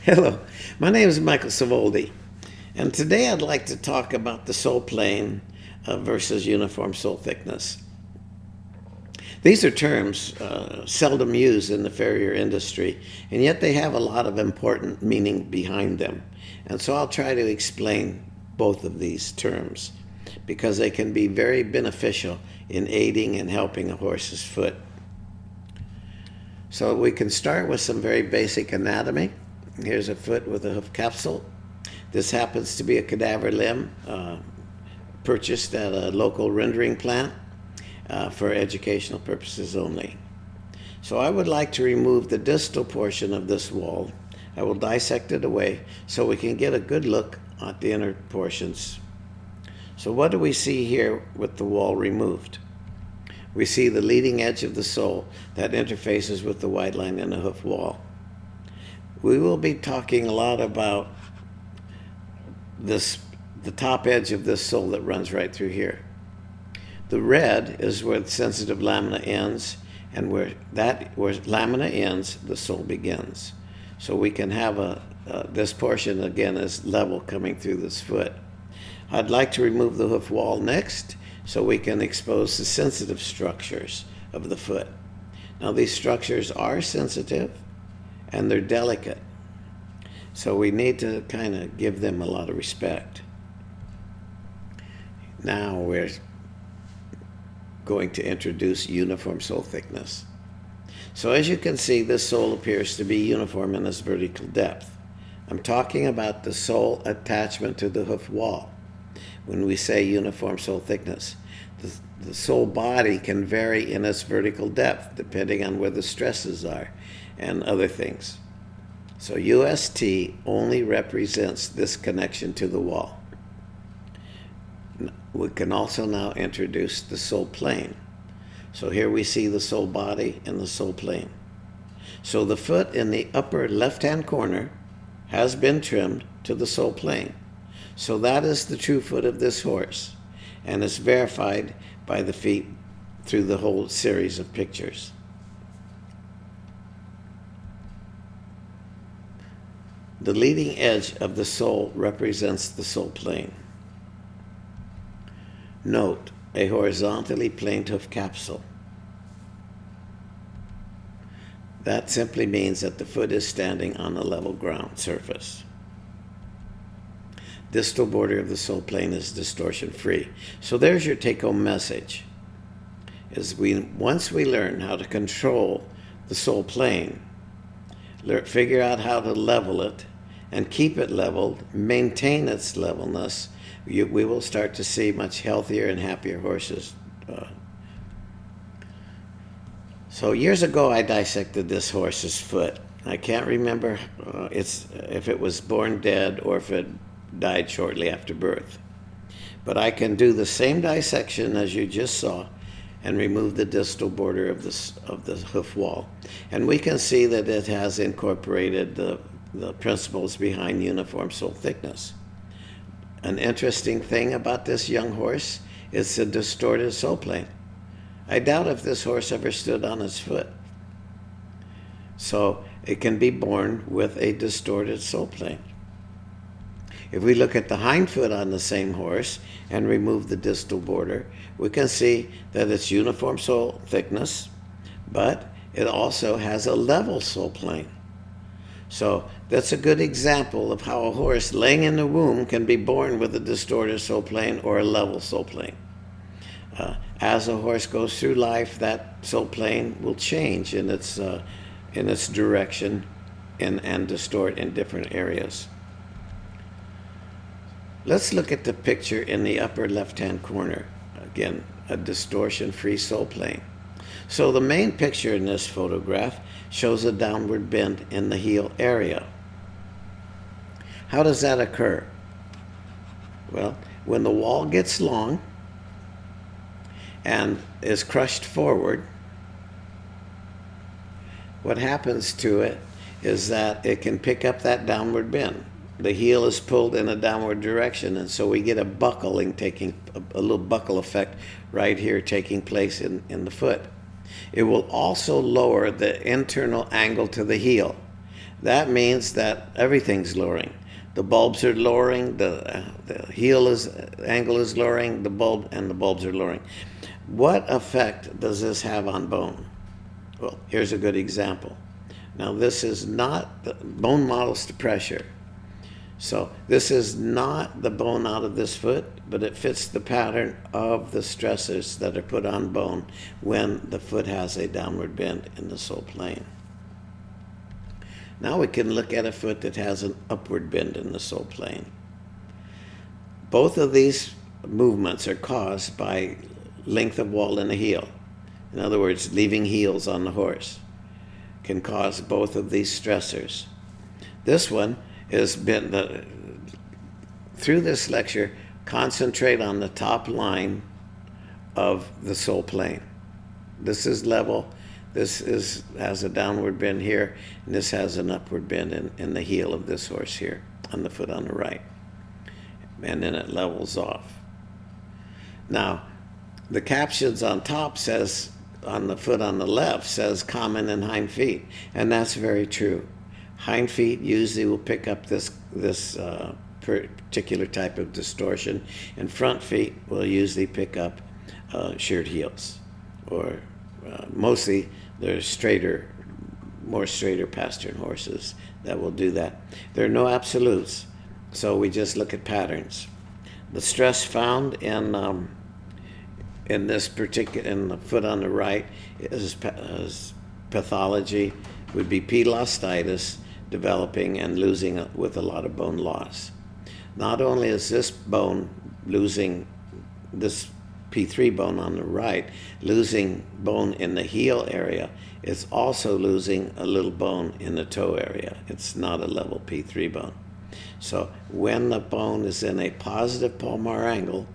Hello, my name is Michael Savoldi, and today I'd like to talk about the sole plane versus uniform sole thickness. These are terms seldom used in the farrier industry, and yet they have a lot of important meaning behind them. And so I'll try to explain both of these terms because they can be very beneficial in aiding and helping a horse's foot. So we can start with some very basic anatomy. Here's a foot with a hoof capsule. This happens to be a cadaver limb purchased at a local rendering plant for educational purposes only. So I would like to remove the distal portion of this wall. I will dissect it away so we can get a good look at the inner portions. So what do we see here with the wall removed? We see the leading edge of the sole that interfaces with the white line in the hoof wall. We will be talking a lot about the top edge of this sole that runs right through here. The red is where the sensitive lamina ends, and where lamina ends, the sole begins. So we can have this portion again is level coming through this foot. I'd like to remove the hoof wall next, so we can expose the sensitive structures of the foot. Now these structures are sensitive and they're delicate, so we need to kind of give them a lot of respect. Now we're going to introduce uniform sole thickness. So as you can see, this sole appears to be uniform in its vertical depth. I'm talking about the sole attachment to the hoof wall. When we say uniform sole thickness, the sole body can vary in its vertical depth depending on where the stresses are and other things. So UST only represents this connection to the wall. We can also now introduce the sole plane. So here we see the sole body and the sole plane. So the foot in the upper left-hand corner has been trimmed to the sole plane. So that is the true foot of this horse, and it's verified by the feet through the whole series of pictures. The leading edge of the sole represents the sole plane. Note a horizontally planed hoof capsule. That simply means that the foot is standing on a level ground surface. Distal border of the sole plane is distortion free. So there's your take-home message. Once we learn how to control the sole plane, figure out how to level it and keep it leveled, maintain its levelness, we will start to see much healthier and happier horses. So years ago I dissected this horse's foot. I can't remember if it was born dead or if it died shortly after birth. But I can do the same dissection as you just saw and remove the distal border of the hoof wall. And we can see that it has incorporated the principles behind uniform sole thickness. An interesting thing about this young horse is the distorted sole plane. I doubt if this horse ever stood on its foot. So it can be born with a distorted sole plane. If we look at the hind foot on the same horse and remove the distal border, we can see that it's uniform sole thickness, but it also has a level sole plane. So that's a good example of how a horse laying in the womb can be born with a distorted sole plane or a level sole plane. As a horse goes through life, that sole plane will change in its direction and distort in different areas. Let's look at the picture in the upper left-hand corner. Again, a distortion-free sole plane. So the main picture in this photograph shows a downward bend in the heel area. How does that occur? Well, when the wall gets long and is crushed forward, what happens to it is that it can pick up that downward bend. The heel is pulled in a downward direction, and so we get a buckling a little buckle effect right here taking place in the foot. It will also lower the internal angle to the heel. that means that everything's lowering. The bulbs are lowering, the angle is lowering, the bulbs are lowering. What effect does this have on bone? Well, here's a good example. Now, this is not the bone models to pressure. So this is not the bone out of this foot, but it fits the pattern of the stressors that are put on bone when the foot has a downward bend in the sole plane. Now we can look at a foot that has an upward bend in the sole plane. Both of these movements are caused by length of wall in the heel. In other words, leaving heels on the horse can cause both of these stressors. This one has been, through this lecture, concentrate on the top line of the sole plane. This is level. This has a downward bend here, and this has an upward bend in the heel of this horse here, on the foot on the right. And then it levels off. Now, the captions on top says, on the foot on the left, says common in hind feet, and that's very true. Hind feet usually will pick up this particular type of distortion, and front feet will usually pick up sheared heels, or mostly there's more straighter pastern horses that will do that. There are no absolutes, so we just look at patterns. The stress found in the foot on the right is pathology would be PIII osteitis developing and losing with a lot of bone loss. Not only is this bone losing, this P3 bone on the right, losing bone in the heel area, it's also losing a little bone in the toe area. It's not a level P3 bone. So when the bone is in a positive palmar angle,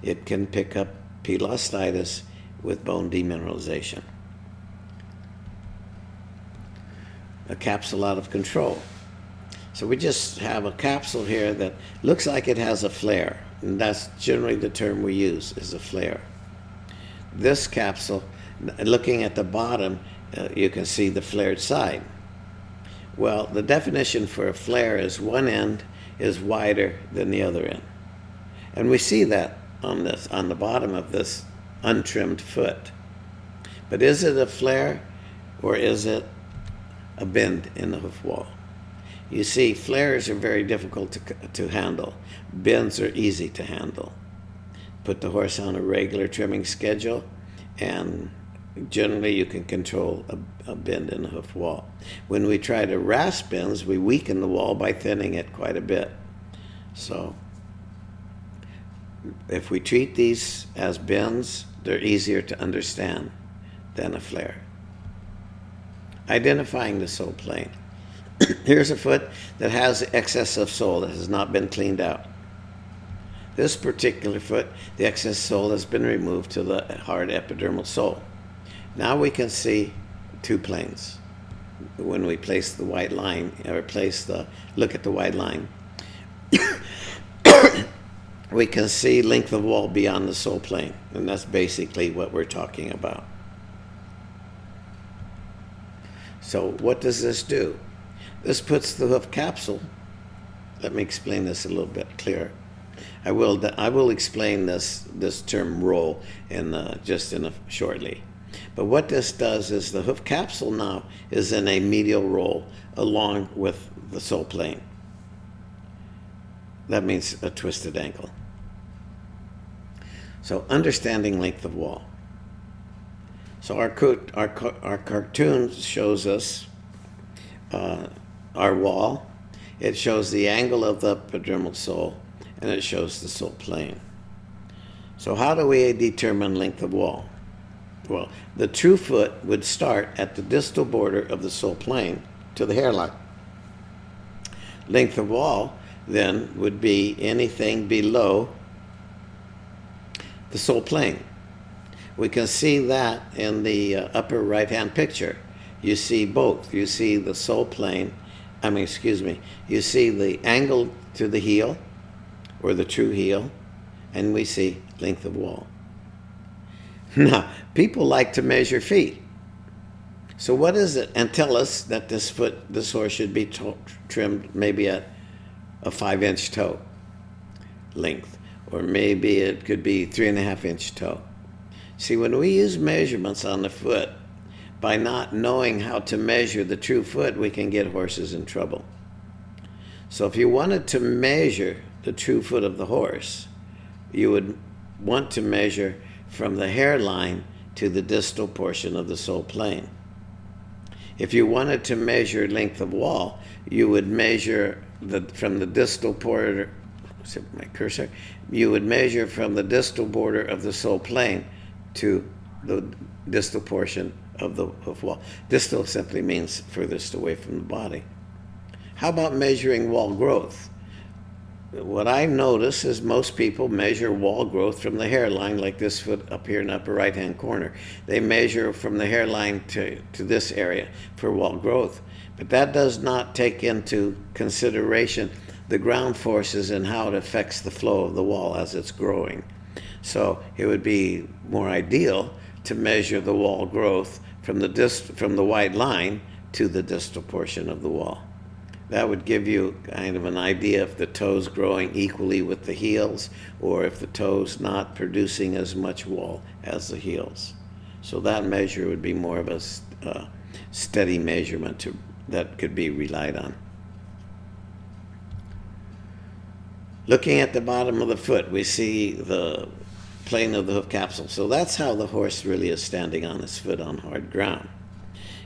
it can pick up PIII osteitis with bone demineralization. A capsule out of control. So we just have a capsule here that looks like it has a flare, and that's generally the term we use, is a flare. This capsule, looking at the bottom, you can see the flared side. Well, the definition for a flare is one end is wider than the other end. And we see that on the bottom of this untrimmed foot. But is it a flare, or is it a bend in the hoof wall? You see, flares are very difficult to handle. Bends are easy to handle. Put the horse on a regular trimming schedule, and generally you can control a bend in the hoof wall. When we try to rasp bends, we weaken the wall by thinning it quite a bit. So if we treat these as bends, they're easier to understand than a flare. Identifying the sole plane. Here's a foot that has excess of sole that has not been cleaned out. This particular foot, the excess sole has been removed to the hard epidermal sole. Now we can see two planes. When we place the white line, or look at the white line, we can see length of wall beyond the sole plane, and that's basically what we're talking about. So what does this do? This puts the hoof capsule. Let me explain this a little bit clearer. I will explain this term roll shortly. But what this does is the hoof capsule now is in a medial roll along with the sole plane. That means a twisted ankle. So understanding length of wall. So our cartoon shows us our wall. It shows the angle of the epidermal sole, and it shows the sole plane. So how do we determine length of wall? Well, the true foot would start at the distal border of the sole plane to the hairline. Length of wall then would be anything below the sole plane. We can see that in the upper right-hand picture. You see both. You see the sole plane, you see the angle to the heel, or the true heel, and we see length of wall. Now, people like to measure feet. So what is it? And tell us that this horse should be trimmed maybe at a 5-inch toe length, or maybe it could be 3.5-inch toe. See, when we use measurements on the foot, by not knowing how to measure the true foot, we can get horses in trouble. So if you wanted to measure the true foot of the horse, you would want to measure from the hairline to the distal portion of the sole plane. If you wanted to measure length of wall, you would measure from the distal border, my cursor, you would measure from the distal border of the sole plane to the distal portion of the hoof wall. Distal simply means furthest away from the body. How about measuring wall growth? What I notice is most people measure wall growth from the hairline, like this foot up here in the upper right-hand corner. They measure from the hairline to this area for wall growth. But that does not take into consideration the ground forces and how it affects the flow of the wall as it's growing. So it would be more ideal to measure the wall growth from the white line to the distal portion of the wall. That would give you kind of an idea if the toe's growing equally with the heels, or if the toe's not producing as much wall as the heels. So that measure would be more of a steady measurement that could be relied on. Looking at the bottom of the foot, we see the plane of the hoof capsule. So that's how the horse really is standing on his foot on hard ground.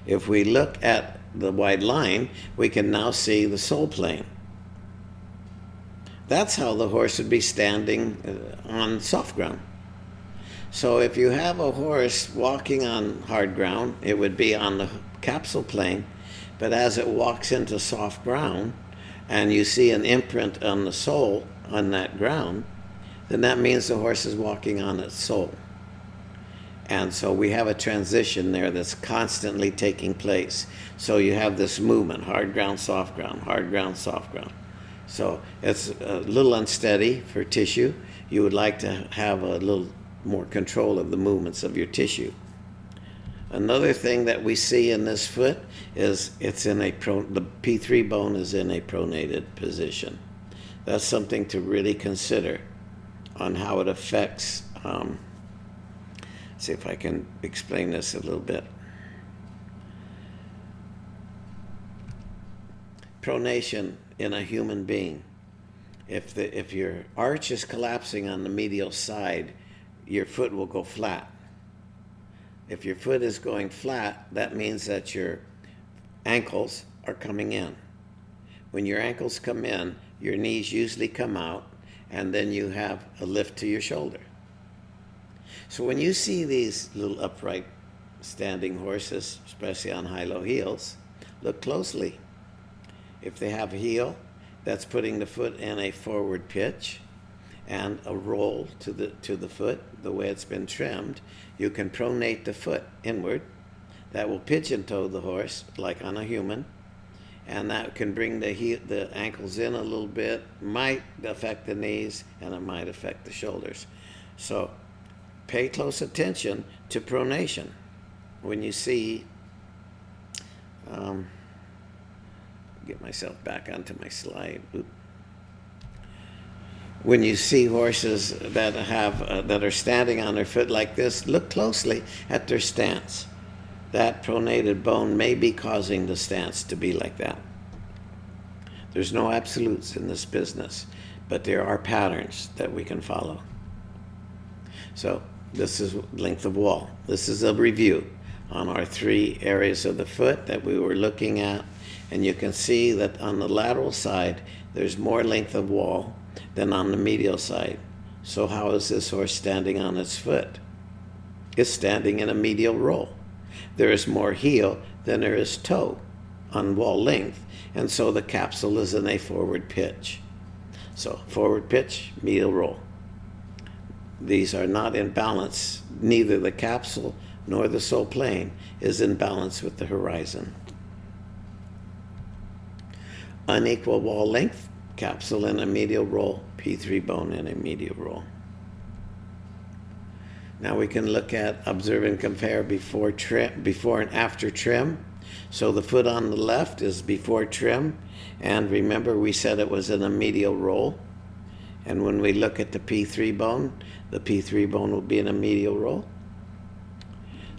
If we look at the white line, we can now see the sole plane. That's how the horse would be standing on soft ground. So if you have a horse walking on hard ground, it would be on the capsule plane, but as it walks into soft ground and you see an imprint on the sole on that ground, then that means the horse is walking on its sole. And so we have a transition there that's constantly taking place. So you have this movement, hard ground, soft ground, hard ground, soft ground. So it's a little unsteady for tissue. You would like to have a little more control of the movements of your tissue. Another thing that we see in this foot is the PIII bone is in a pronated position. That's something to really consider on how it affects. See if I can explain this a little bit. Pronation in a human being. If your arch is collapsing on the medial side, your foot will go flat. If your foot is going flat, that means that your ankles are coming in. When your ankles come in, your knees usually come out, and then you have a lift to your shoulder. So when you see these little upright standing horses, especially on high-low heels, look closely. If they have a heel, that's putting the foot in a forward pitch and a roll to the foot, the way it's been trimmed. You can pronate the foot inward. That will pigeon-toe the horse, like on a human, and that can bring the ankles in a little bit, might affect the knees, and it might affect the shoulders. So pay close attention to pronation. When you see, get myself back onto my slide. When you see horses that that are standing on their foot like this, look closely at their stance. That pronated bone may be causing the stance to be like that. There's no absolutes in this business, but there are patterns that we can follow. So this is length of wall. This is a review on our 3 areas of the foot that we were looking at, and you can see that on the lateral side there's more length of wall than on the medial side. So how is this horse standing on its foot? It's standing in a medial roll. There is more heel than there is toe on wall length, and so the capsule is in a forward pitch. So forward pitch, medial roll. These are not in balance. Neither the capsule nor the sole plane is in balance with the horizon. Unequal wall length, capsule in a medial roll, PIII bone in a medial roll. Now we can look at observe and compare before and after trim. So the foot on the left is before trim, and remember we said it was in a medial roll. And when we look at the PIII bone, the PIII bone will be in a medial roll.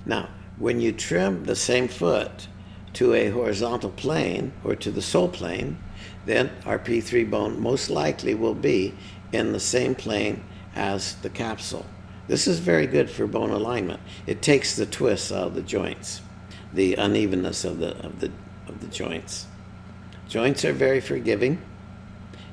Now, when you trim the same foot to a horizontal plane or to the sole plane, then our PIII bone most likely will be in the same plane as the capsule. This is very good for bone alignment. It takes the twists out of the joints, the unevenness of the joints. Joints are very forgiving.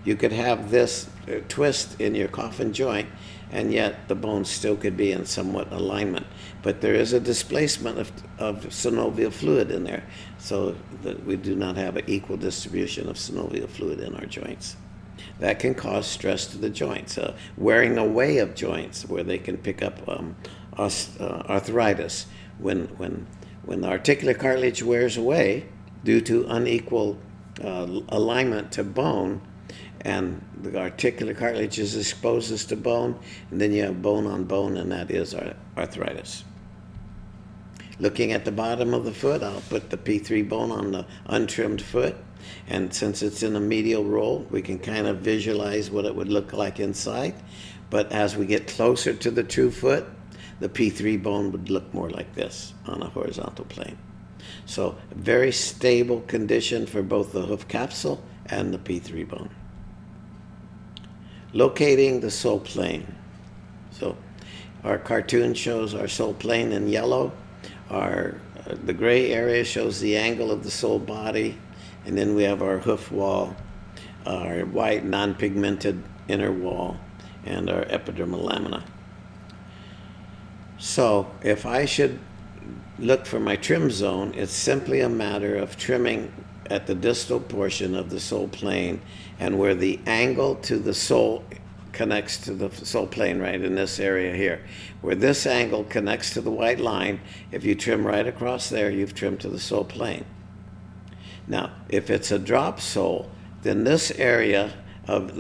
You could have this twist in your coffin joint, and yet the bone still could be in somewhat alignment. But there is a displacement of synovial fluid in there, so that we do not have an equal distribution of synovial fluid in our joints. That can cause stress to the joints, wearing away of joints where they can pick up arthritis. When the articular cartilage wears away due to unequal alignment to bone, and the articular cartilage is exposed to bone, and then you have bone on bone, and that is arthritis. Looking at the bottom of the foot, I'll put the PIII bone on the untrimmed foot, and since it's in a medial roll, we can kind of visualize what it would look like inside. But as we get closer to the true foot, the PIII bone would look more like this on a horizontal plane. So very stable condition for both the hoof capsule and the PIII bone. Locating the sole plane. So our cartoon shows our sole plane in yellow. The gray area shows the angle of the sole body, and then we have our hoof wall, our white non-pigmented inner wall, and our epidermal lamina. So if I should look for my trim zone, it's simply a matter of trimming at the distal portion of the sole plane, and where the angle to the sole connects to the sole plane, right in this area here. Where this angle connects to the white line, if you trim right across there, you've trimmed to the sole plane. Now, if it's a drop sole, then this area of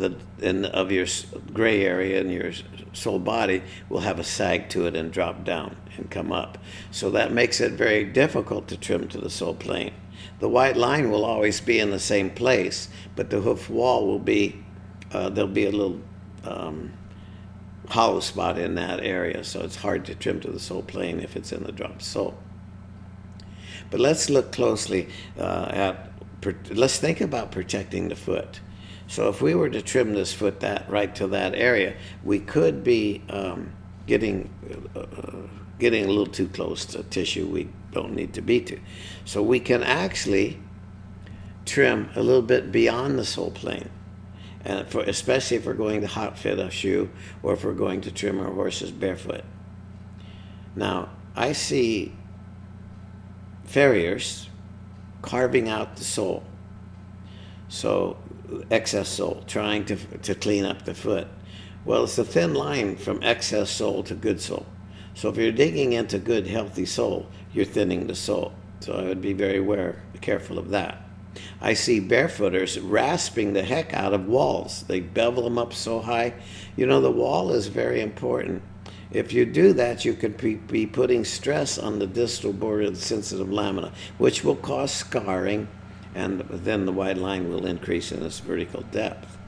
your gray area in your sole body will have a sag to it and drop down and come up. So that makes it very difficult to trim to the sole plane. The white line will always be in the same place, but the hoof wall will be, there'll be a little hollow spot in that area, so it's hard to trim to the sole plane if it's in the drop sole. But let's look closely let's think about protecting the foot. So if we were to trim this foot right to that area, we could be getting a little too close to tissue we don't need to be to. So we can actually trim a little bit beyond the sole plane, and especially if we're going to hot fit a shoe or if we're going to trim our horses barefoot. Now, I see farriers carving out the sole, so excess sole, trying to clean up the foot. Well, it's a thin line from excess sole to good sole. So if you're digging into good, healthy sole, you're thinning the sole. So I would be very careful of that. I see barefooters rasping the heck out of walls. They bevel them up so high. You know, the wall is very important. If you do that, you could be putting stress on the distal border of the sensitive lamina, which will cause scarring, and then the white line will increase in its vertical depth.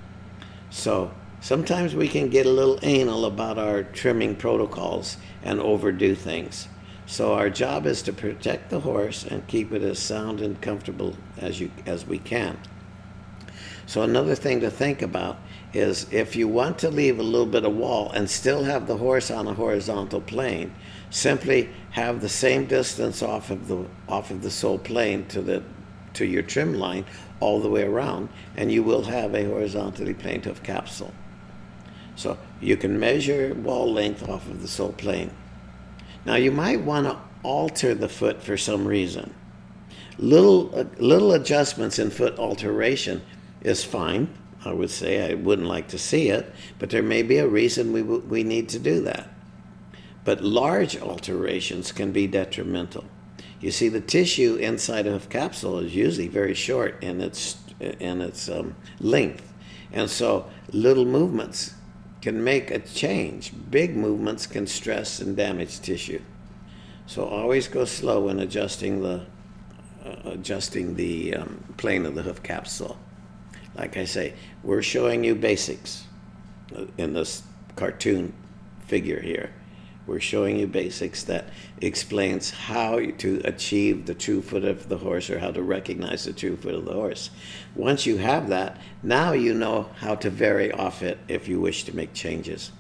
So sometimes we can get a little anal about our trimming protocols and overdo things. So our job is to protect the horse and keep it as sound and comfortable as we can. So another thing to think about is if you want to leave a little bit of wall and still have the horse on a horizontal plane, simply have the same distance off of the sole plane to your trim line all the way around, and you will have a horizontally planed hoof capsule. So you can measure wall length off of the sole plane. Now you might want to alter the foot for some reason. Little adjustments in foot alteration is fine. I would say I wouldn't like to see it, but there may be a reason we need to do that. But large alterations can be detrimental. You see, the tissue inside a hoof capsule is usually very short in its length, and so little movements can make a change. Big movements can stress and damage tissue. So always go slow when adjusting the plane of the hoof capsule. Like I say, we're showing you basics in this cartoon figure here. We're showing you basics that explains how to achieve the true foot of the horse, or how to recognize the true foot of the horse. Once you have that, now you know how to vary off it if you wish to make changes.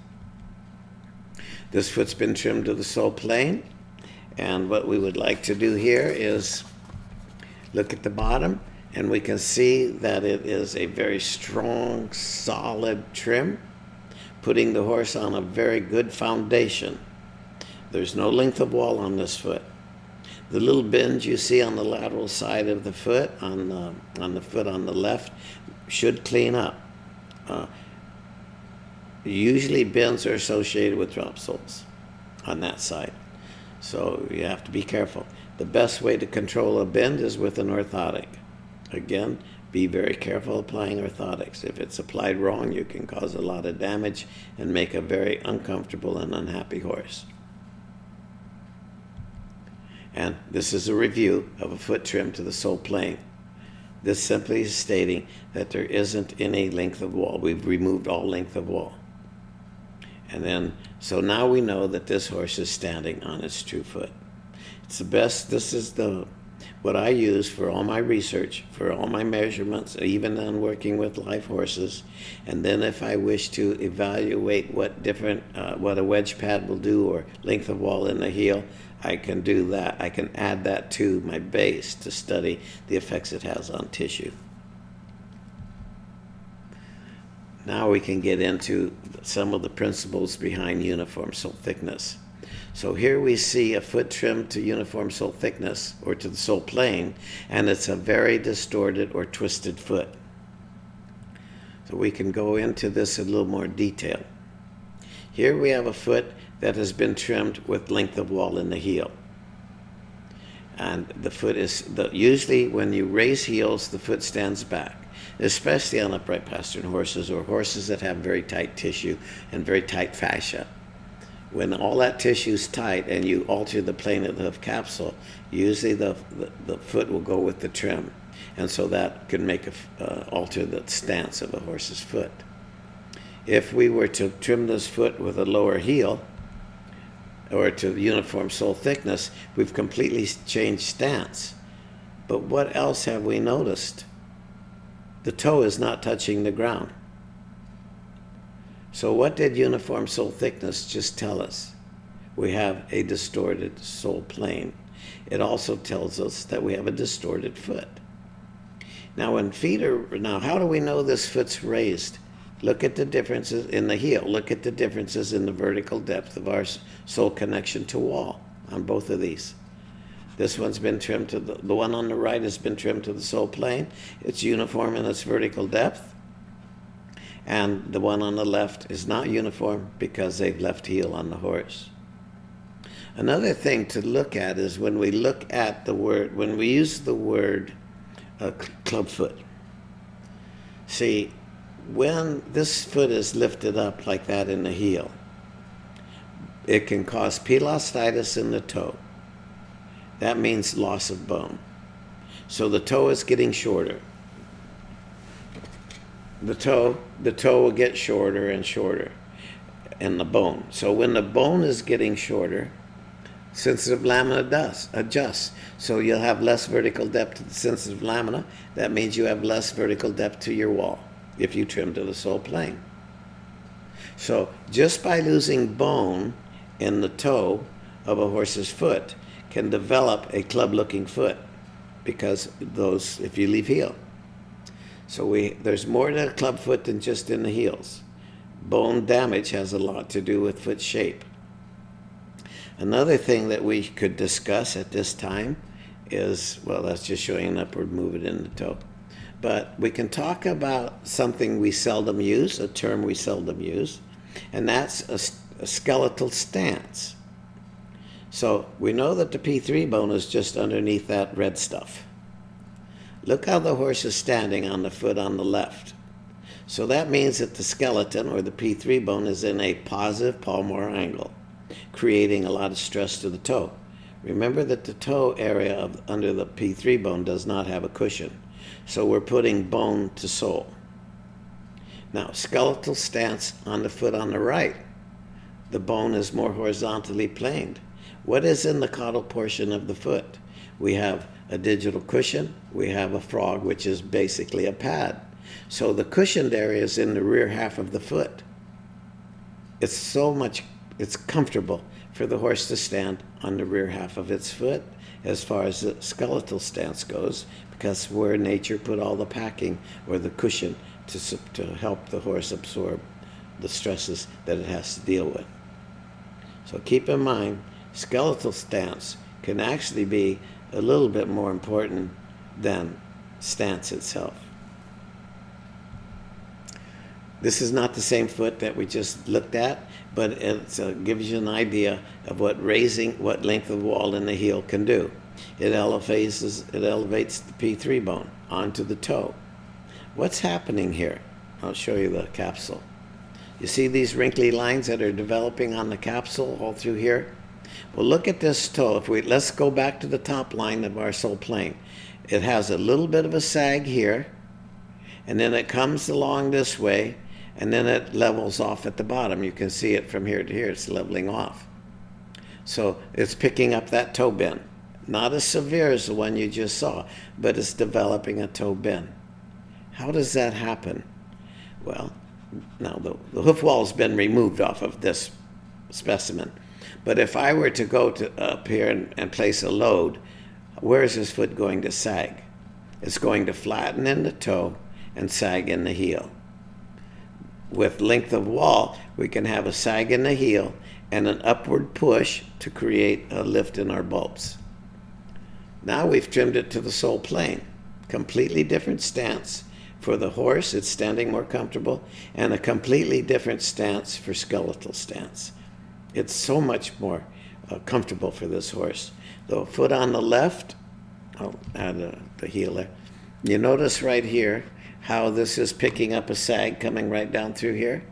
This foot's been trimmed to the sole plane, and what we would like to do here is look at the bottom, and we can see that it is a very strong, solid trim, putting the horse on a very good foundation. There's no length of wall on this foot. The little bends you see on the lateral side of the foot, on the foot on the left, should clean up. Usually bends are associated with drop soles on that side, so you have to be careful. The best way to control a bend is with an orthotic. Again, be very careful applying orthotics. If it's applied wrong, you can cause a lot of damage and make a very uncomfortable and unhappy horse. And this is a review of a foot trim to the sole plane. This simply is stating that there isn't any length of wall. We've removed all length of wall. And then, so now we know that this horse is standing on its true foot. It's the best. This is what I use for all my research, for all my measurements, even on working with live horses. And then if I wish to evaluate what a wedge pad will do, or length of wall in the heel, I can do that. I can add that to my base to study the effects it has on tissue. Now we can get into some of the principles behind uniform sole thickness. So here we see a foot trim to uniform sole thickness, or to the sole plane, and it's a very distorted or twisted foot. So we can go into this in a little more detail. Here we have a foot that has been trimmed with length of wall in the heel. And the foot is, usually when you raise heels, the foot stands back, especially on upright pastern horses, or horses that have very tight tissue and very tight fascia. When all that tissue is tight and you alter the plane of the hoof capsule, usually the foot will go with the trim. And so that can make alter the stance of a horse's foot. If we were to trim this foot with a lower heel, or to uniform sole thickness, we've completely changed stance. But what else have we noticed? The toe is not touching the ground. So what did uniform sole thickness just tell us? We have a distorted sole plane. It also tells us that we have a distorted foot. Now how do we know this foot's raised? Look at the differences in the heel. Look at the differences in the vertical depth of our sole connection to wall on both of these. This one's been trimmed to the one on the right has been trimmed to the sole plane. It's uniform in its vertical depth. And the one on the left is not uniform because they've left heel on the horse. Another thing to look at is when we use the word clubfoot. See, when this foot is lifted up like that in the heel, it can cause PIII osteitis in the toe. That means loss of bone. So the toe is getting shorter. The toe will get shorter and shorter, and the bone. So when the bone is getting shorter, sensitive lamina adjusts. So you'll have less vertical depth to the sensitive lamina. That means you have less vertical depth to your wall if you trim to the sole plane. So just by losing bone in the toe of a horse's foot can develop a club-looking foot, because if you leave heel. So there's more to a club foot than just in the heels. Bone damage has a lot to do with foot shape. Another thing that we could discuss at this time is, well, that's just showing an upward movement in the toe. But we can talk about something we seldom use, a term we seldom use, and that's a skeletal stance. So we know that the PIII bone is just underneath that red stuff. Look how the horse is standing on the foot on the left. So that means that the skeleton, or the P3 bone, is in a positive palmar angle, creating a lot of stress to the toe. Remember that the toe area under the P3 bone does not have a cushion. So we're putting bone to sole. Now, skeletal stance on the foot on the right. The bone is more horizontally planed. What is in the caudal portion of the foot? We have a digital cushion. We have a frog, which is basically a pad. So the cushioned area is in the rear half of the foot. It's comfortable for the horse to stand on the rear half of its foot as far as the skeletal stance goes, because where nature put all the packing or the cushion to help the horse absorb the stresses that it has to deal with. So keep in mind, skeletal stance can actually be a little bit more important than stance itself. This is not the same foot that we just looked at, but it gives you an idea of what length of wall in the heel can do. It elevates the P3 bone onto the toe. What's happening here? I'll show you the capsule. You see these wrinkly lines that are developing on the capsule all through here? Well, look at this toe. Let's go back to the top line of our sole plane. It has a little bit of a sag here, and then it comes along this way, and then it levels off at the bottom. You can see it from here to here. It's leveling off. So it's picking up that toe bend. Not as severe as the one you just saw, but it's developing a toe bend. How does that happen? Well, now the hoof wall has been removed off of this specimen. But if I were to go up here and place a load, where is this foot going to sag? It's going to flatten in the toe and sag in the heel. With length of wall, we can have a sag in the heel and an upward push to create a lift in our bulbs. Now we've trimmed it to the sole plane. Completely different stance. For the horse, it's standing more comfortable, and a completely different stance for skeletal stance. It's so much more comfortable for this horse. The foot on the left, I'll add the heel there. You notice right here how this is picking up a sag coming right down through here?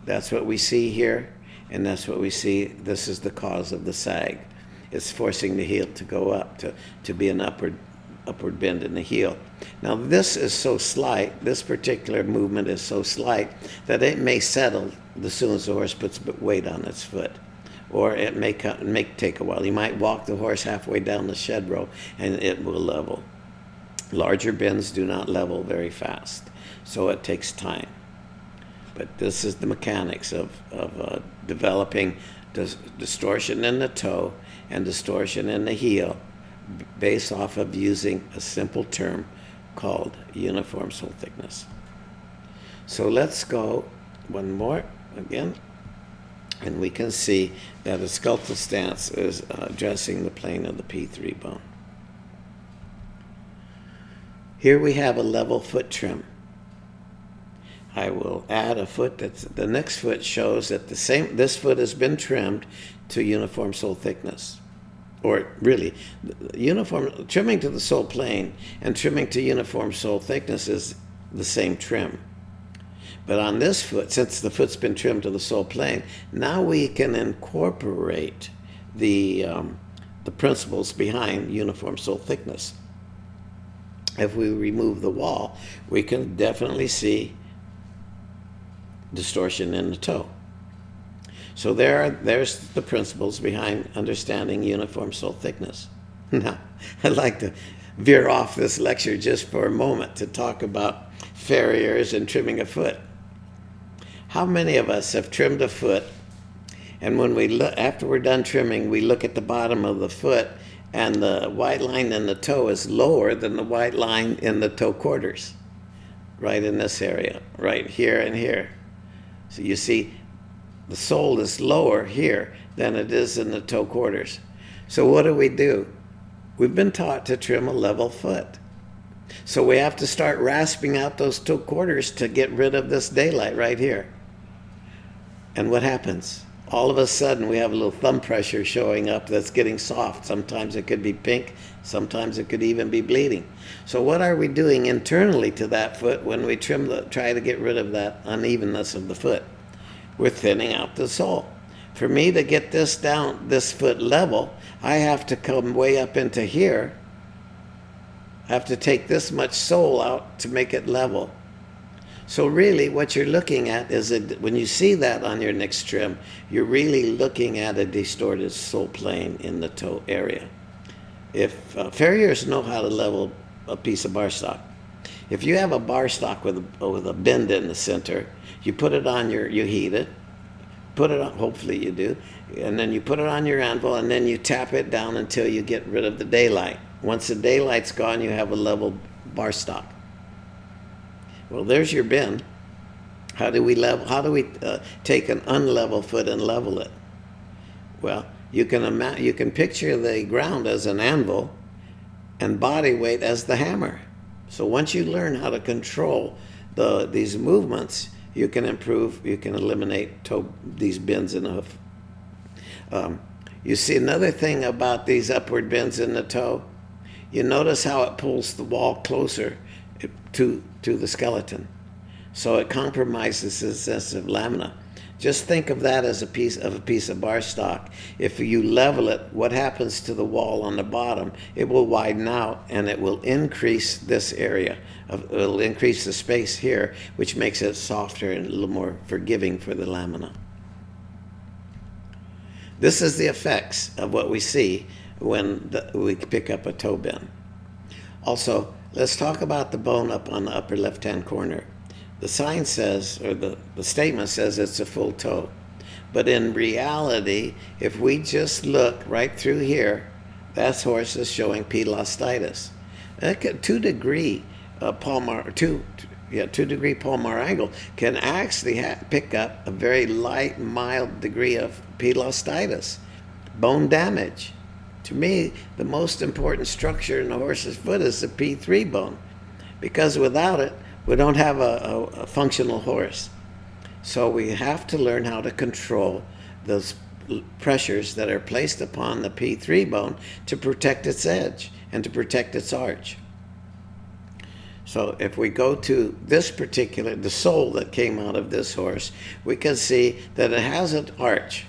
That's what we see here, and that's what we see. This is the cause of the sag. It's forcing the heel to go up, to be an upward bend in the heel. Now this is so slight, this particular movement is so slight that it may settle as soon as the horse puts weight on its foot. Or it may take a while. You might walk the horse halfway down the shed row and it will level. Larger bends do not level very fast, so it takes time. But this is the mechanics of developing distortion in the toe and distortion in the heel based off of using a simple term called uniform sole thickness. So let's go one more again, and we can see that a skeletal stance is addressing the plane of the P3 bone. Here we have a level foot trim. I will add a foot the next foot shows that this foot has been trimmed to uniform sole thickness. Or really, trimming to the sole plane and trimming to uniform sole thickness is the same trim. But on this foot, since the foot's been trimmed to the sole plane, now we can incorporate the principles behind uniform sole thickness. If we remove the wall, we can definitely see distortion in the toe. So there's the principles behind understanding uniform sole thickness. Now, I'd like to veer off this lecture just for a moment to talk about farriers and trimming a foot. How many of us have trimmed a foot, and when after we're done trimming, we look at the bottom of the foot, and the white line in the toe is lower than the white line in the toe quarters, right in this area, right here and here. So you see, the sole is lower here than it is in the toe quarters. So what do? We've been taught to trim a level foot. So we have to start rasping out those toe quarters to get rid of this daylight right here. And what happens? all of a sudden we have a little thumb pressure showing up that's getting soft. Sometimes it could be pink, sometimes it could even be bleeding. So what are we doing internally to that foot when we try to get rid of that unevenness of the foot? We're thinning out the sole. For me to get this down, this foot level, I have to come way up into here. I have to take this much sole out to make it level. So really what you're looking at is, when you see that on your next trim, you're really looking at a distorted sole plane in the toe area. If farriers know how to level a piece of bar stock. If you have a bar stock with a bend in the center, you put it on you heat it, put it on, hopefully you do, and then you put it on your anvil, and then you tap it down until you get rid of the daylight. Once the daylight's gone, you have a level bar stock. Well, there's your bend. How do we take an unlevel foot and level it? Well, you can picture the ground as an anvil and body weight as the hammer. So once you learn how to control these movements, you can eliminate these bends in the hoof. You see another thing about these upward bends in the toe. You notice how it pulls the wall closer to the skeleton. So it compromises the sensitive lamina. Just think of that as a piece of bar stock. If you level it, what happens to the wall on the bottom? It will widen out, and it will increase this area. It'll increase the space here, which makes it softer and a little more forgiving for the lamina. This is the effects of what we see when we pick up a toe bend. Also, let's talk about the bone up on the upper left-hand corner. The sign says, or the statement says, it's a full toe. But in reality, if we just look right through here, that horse is showing PIII osteitis. 2-degree palmar angle can actually pick up a very light, mild degree of PIII osteitis, bone damage. To me, the most important structure in a horse's foot is the PIII bone, because without it, we don't have a functional horse. So we have to learn how to control those pressures that are placed upon the PIII bone to protect its edge and to protect its arch. So if we go to this the sole that came out of this horse, we can see that it has an arch,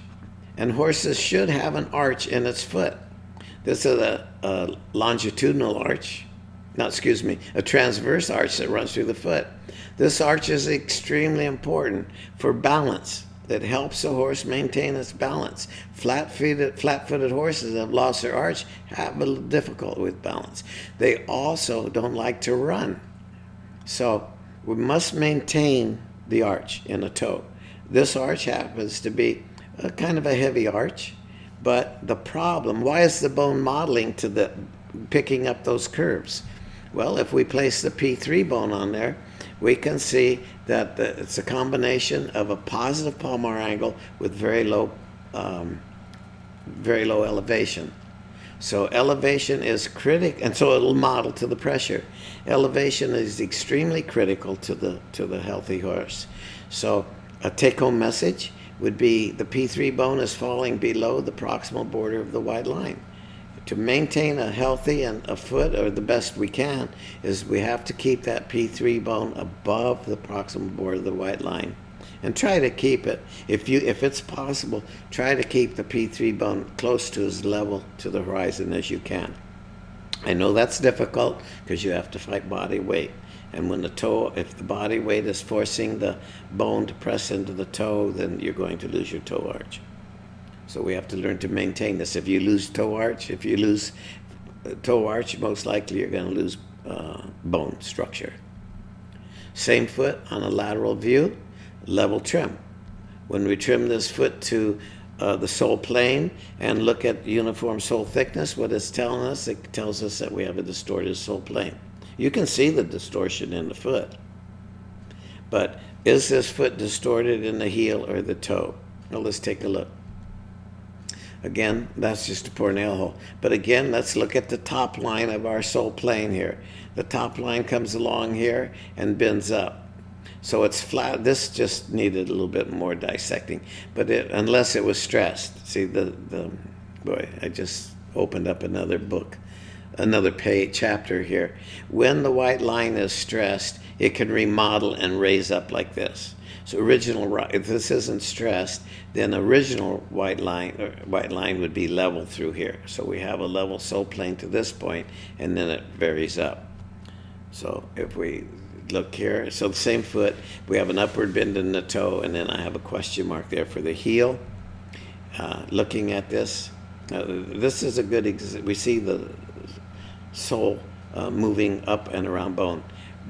and horses should have an arch in its foot. This is a longitudinal arch. A transverse arch that runs through the foot. This arch is extremely important for balance. It helps a horse maintain its balance. Flat-footed horses that have lost their arch have a little difficulty with balance. They also don't like to run. So we must maintain the arch in a toe. This arch happens to be a kind of a heavy arch, but the problem, why is the bone modeling to picking up those curves? Well, if we place the PIII bone on there, we can see that it's a combination of a positive palmar angle with very low elevation. So elevation is critical, and so it'll model to the pressure. Elevation is extremely critical to the healthy horse. So a take-home message would be the PIII bone is falling below the proximal border of the white line. To maintain a healthy and a foot, or the best we can, is we have to keep that PIII bone above the proximal border of the white line, and try to keep it, if it's possible, try to keep the PIII bone close to as level to the horizon as you can. I know that's difficult because you have to fight body weight, and when if the body weight is forcing the bone to press into the toe, then you're going to lose your toe arch. So we have to learn to maintain this. If you lose toe arch, most likely you're going to lose bone structure. Same foot on a lateral view, level trim. When we trim this foot to the sole plane and look at uniform sole thickness, what it's telling us, it tells us that we have a distorted sole plane. You can see the distortion in the foot. But is this foot distorted in the heel or the toe? Well, let's take a look. Again, that's just a poor nail hole. But again, let's look at the top line of our sole plane here. The top line comes along here and bends up. So it's flat. This just needed a little bit more dissecting, but unless it was stressed. See, boy, I just opened up another book, another chapter here. When the white line is stressed, it can remodel and raise up like this. So if this isn't stressed, then original white line would be level through here. So we have a level sole plane to this point, and then it varies up. So if we look here, so the same foot, we have an upward bend in the toe, and then I have a question mark there for the heel. Looking at this, this is a good we see the sole moving up and around bone.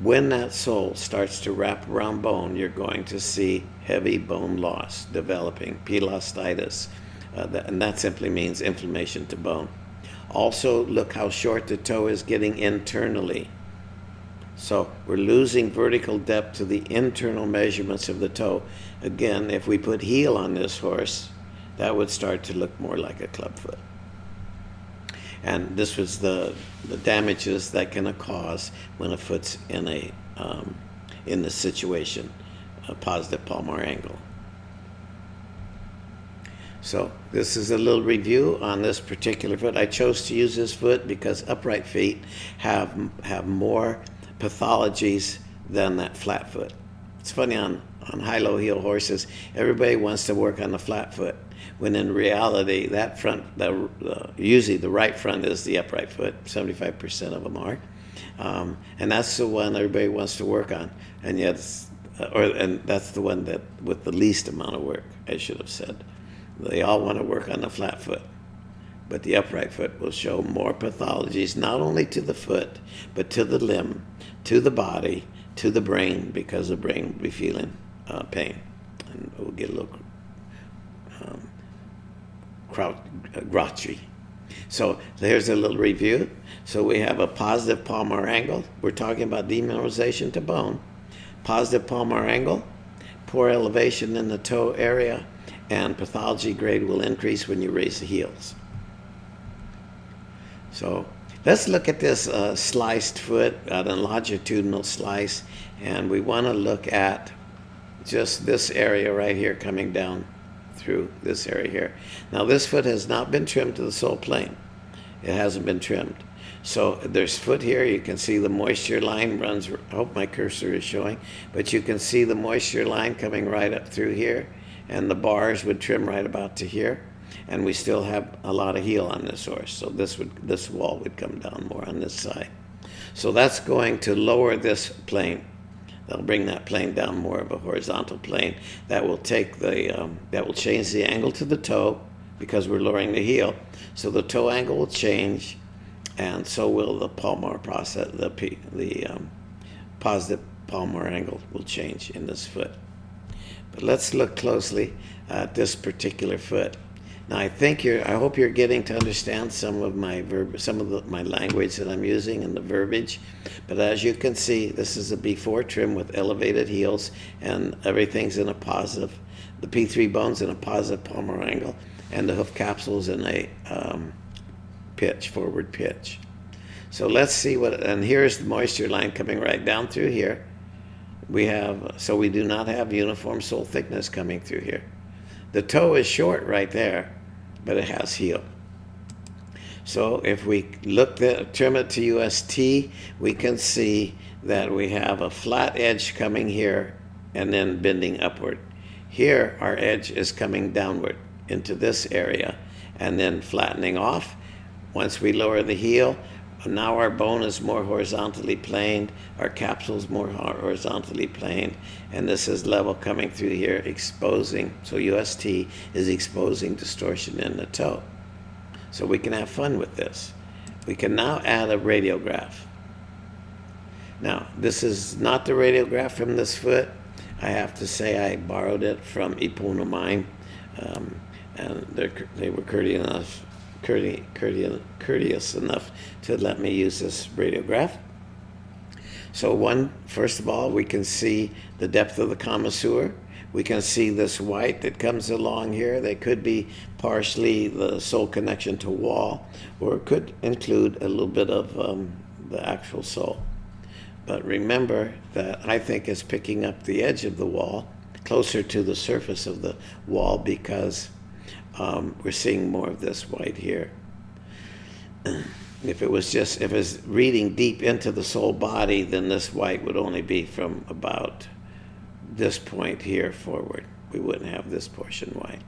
When that sole starts to wrap around bone, you're going to see heavy bone loss developing, Osteitis, and that simply means inflammation to bone. Also, look how short the toe is getting internally. So we're losing vertical depth to the internal measurements of the toe. Again, if we put heel on this horse, that would start to look more like a clubfoot. And this was the damages that can cause when a foot's in this situation, a positive palmar angle. So this is a little review on this particular foot. I chose to use this foot because upright feet have more pathologies than that flat foot. It's funny, on high-low heel horses, everybody wants to work on the flat foot, when in reality, that front, usually the right front is the upright foot, 75% of them are. And that's the one everybody wants to work on. And yet, and that's the one that with the least amount of work, I should have said. They all want to work on the flat foot. But the upright foot will show more pathologies, not only to the foot, but to the limb, to the body, to the brain, because the brain will be feeling pain. And we'll get a little grouchy. So here's a little review. So we have a positive palmar angle. We're talking about demineralization to bone. Positive palmar angle, poor elevation in the toe area, and pathology grade will increase when you raise the heels. So let's look at this sliced foot, a longitudinal slice, and we want to look at just this area right here coming down through this area here. Now this foot has not been trimmed to the sole plane. It hasn't been trimmed. So there's foot here. You can see the moisture line runs, I hope my cursor is showing, but you can see the moisture line coming right up through here, and the bars would trim right about to here. And we still have a lot of heel on this horse, so this wall would come down more on this side. So that's going to lower this plane. That'll bring that plane down more of a horizontal plane. That will take that will change the angle to the toe because we're lowering the heel. So the toe angle will change, and so will the palmar process. The positive palmar angle will change in this foot. But let's look closely at this particular foot. Now I hope you're getting to understand some of my my language that I'm using and the verbiage. But as you can see, this is a B4 trim with elevated heels, and everything's in a positive. The P3 bone's in a positive palmar angle, and the hoof capsule's in a forward pitch. So let's see and here's the moisture line coming right down through here. So we do not have uniform sole thickness coming through here. The toe is short right there, but it has heel. So if we trim it to UST, we can see that we have a flat edge coming here and then bending upward. Here, our edge is coming downward into this area and then flattening off. Once we lower the heel, now our bone is more horizontally planed, our capsule is more horizontally planed, and this is level coming through here, exposing. So UST is exposing distortion in the toe. So we can have fun with this. We can now add a radiograph. Now, this is not the radiograph from this foot. I have to say I borrowed it from Equine, and they were courteous enough to let me use this radiograph. So first of all, we can see the depth of the commissure. We can see this white that comes along here. They could be partially the sole connection to wall, or it could include a little bit of the actual sole. But remember that I think it's picking up the edge of the wall, closer to the surface of the wall, because we're seeing more of this white here. If it's reading deep into the sole body, then this white would only be from about this point here forward. We wouldn't have this portion white.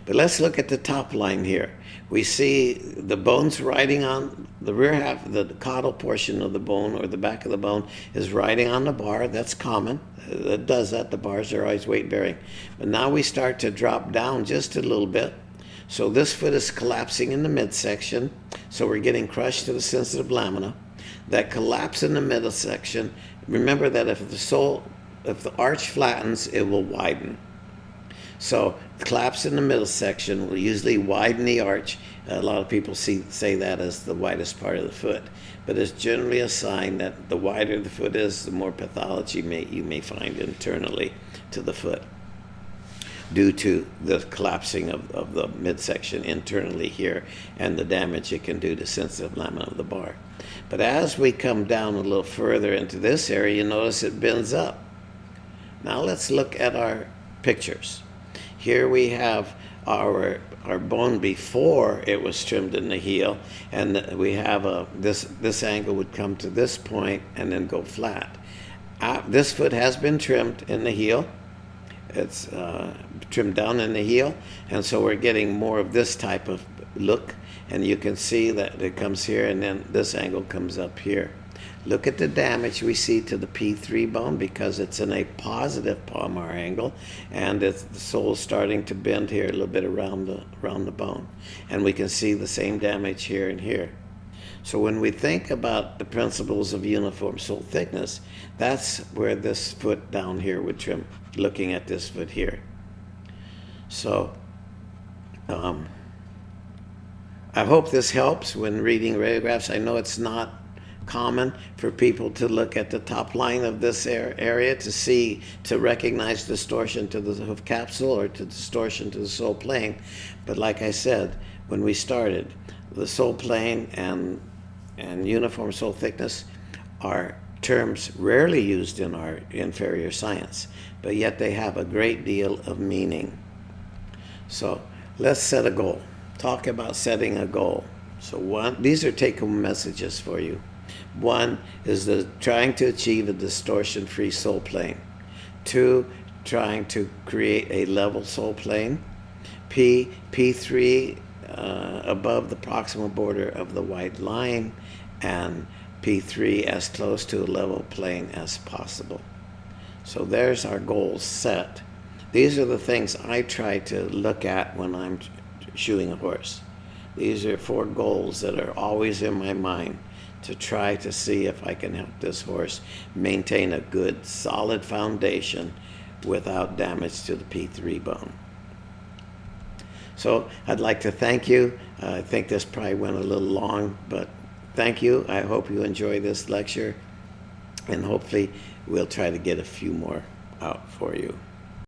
But let's look at the top line here. We see the bones riding on the rear half, the caudal portion of the bone, or the back of the bone, is riding on the bar. That's common. It does that. The bars are always weight bearing. But now we start to drop down just a little bit. So this foot is collapsing in the midsection. So we're getting crushed to the sensitive lamina. That collapse in the middle section. Remember that if the arch flattens, it will widen. So the collapse in the middle section will usually widen the arch. A lot of people say that as the widest part of the foot. But it's generally a sign that the wider the foot is, the more pathology you may find internally to the foot, due to the collapsing of the midsection internally here and the damage it can do to sensitive lamina of the bar. But as we come down a little further into this area, you notice it bends up. Now let's look at our pictures. Here we have our bone before it was trimmed in the heel, and we have this angle would come to this point and then go flat. This foot has been trimmed in the heel. It's trimmed down in the heel, and so we're getting more of this type of look, and you can see that it comes here and then this angle comes up here. Look at the damage we see to the PIII bone, because it's in a positive palmar angle, and the sole's starting to bend here a little bit around the bone, and we can see the same damage here and here. So when we think about the principles of uniform sole thickness, that's where this foot down here would trim, looking at this foot here. So I hope this helps when reading radiographs. I know it's not common for people to look at the top line of this area to recognize distortion to the hoof capsule or to distortion to the sole plane. But like I said, when we started, the sole plane and uniform sole thickness are terms rarely used in our inferior science, but yet they have a great deal of meaning. So let's set a goal. Talk about setting a goal. So these are take-home messages for you. One is trying to achieve a distortion-free sole plane. 2, trying to create a level sole plane. P3 above the proximal border of the white line, and P3 as close to a level plane as possible. So there's our goals set. These are the things I try to look at when I'm shoeing a horse. These are 4 goals that are always in my mind, to try to see if I can help this horse maintain a good, solid foundation without damage to the PIII bone. So I'd like to thank you. I think this probably went a little long, but thank you. I hope you enjoy this lecture, and hopefully we'll try to get a few more out for you.